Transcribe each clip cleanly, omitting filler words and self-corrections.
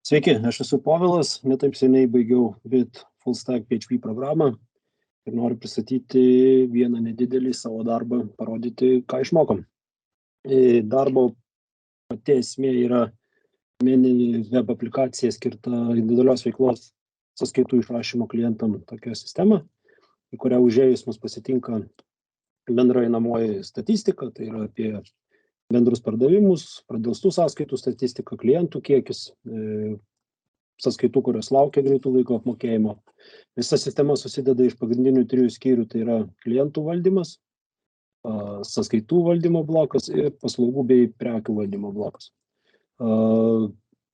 Sveiki, aš esu Povilas, netaip seniai baigiau BIT Full Stack PHP programą ir noriu pristatyti vieną nedidelį savo darbą, parodyti, ką išmokom. Darbo pati esmė yra mini web aplikacija skirta individualios veiklos sąskaitų išrašymo klientam tokia sistema, į kurią užėjus mus pasitinka bendra einamoji statistika, tai yra apie bendrus pardavimus, pradelstų sąskaitų statistika, klientų kiekis, sąskaitų, kurios laukia greitų laiko apmokėjimo. Visa sistema susideda iš pagrindinių 3 skyrių, tai yra klientų valdymas, sąskaitų valdymo blokas ir paslaugų bei prekių valdymo blokas.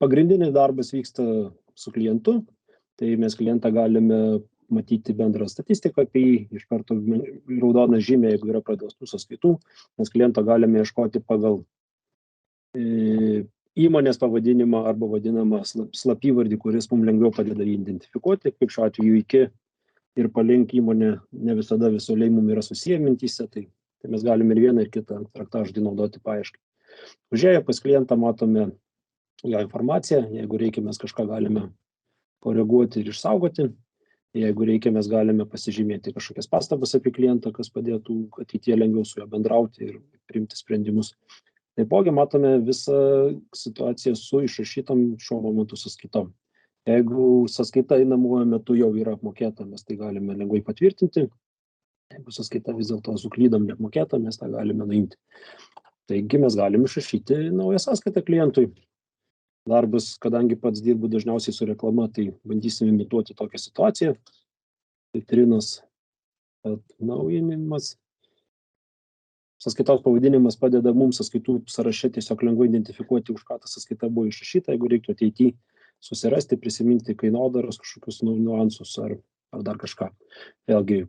Pagrindinis darbas vyksta su klientu, tai mes klientą galime matyti bendrą statistiką apie jį, iš karto raudona žymė, jeigu yra pradelstų sąskaitų, mes klientą galime ieškoti pagal įmonės pavadinimą arba vadinamą slapyvardį, kuris mums lengviau padeda jį identifikuoti, kaip šiuo atveju iki ir palink įmonė ne visada visualiai mums yra susiję mintyse, tai mes galime ir vieną ir kitą raktažodį naudoti paieškai. Užėję pas klientą matome jo informaciją, jeigu reikia mes kažką galime koreguoti ir išsaugoti, jeigu reikia mes galime pasižymėti kažkokias pastabas apie klientą, kas padėtų ateityje lengviau su juo bendrauti ir priimti sprendimus. Taipogi matome visą situaciją su išrašytom šiuo momentu sąskaitom. Jeigu sąskaita einamuoju metu jau yra apmokėta, mes tai galime lengvai patvirtinti. Jeigu sąskaita vis dėlto suklydom neapmokėta, mes tą galime nuimti. Taigi mes galime išrašyti naują sąskaitą klientui. Darbas, kadangi pats dirbu dažniausiai su reklama, tai bandysime imituoti tokią situaciją. Vitrinos atnaujinimas. Sąskaitos pavadinimas padeda mums sąskaitų sąraše tiesiog lengvai identifikuoti, už ką ta sąskaita buvo išrašyta, jeigu reiktų ateityje susirasti, prisiminti kainodaros kažkokius niuansus ar dar kažką. Vėlgi,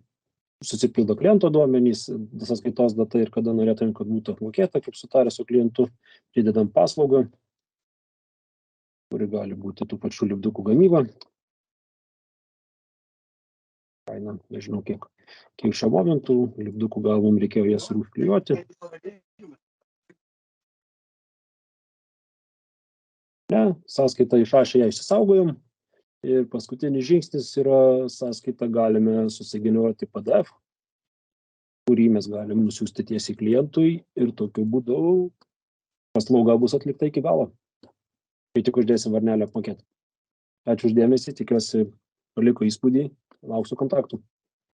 susipildo kliento duomenys, sąskaitos data ir kada norėtume, kad būtų apmokėta, kaip sutarę su klientu, pridedam paslaugą, kuri gali būti tų pačių lipdukų gamyba. Kaina, nežinau, kiek šiuo momentu, lipdukų gal mums reikėjo jas užklijuoti. Sąskaitą išrašę ją išsisaugojom. Ir paskutinis žingsnis yra sąskaitą galime susigeneruoti PDF, kurį mes galime nusiųsti tiesiai klientui ir tokiu būdu paslauga bus atlikta iki galo. Kai tik uždėsim varnelę apmokėti. Ačiū už dėmesį, tikiuosi paliko įspūdį, lauksiu kontaktų.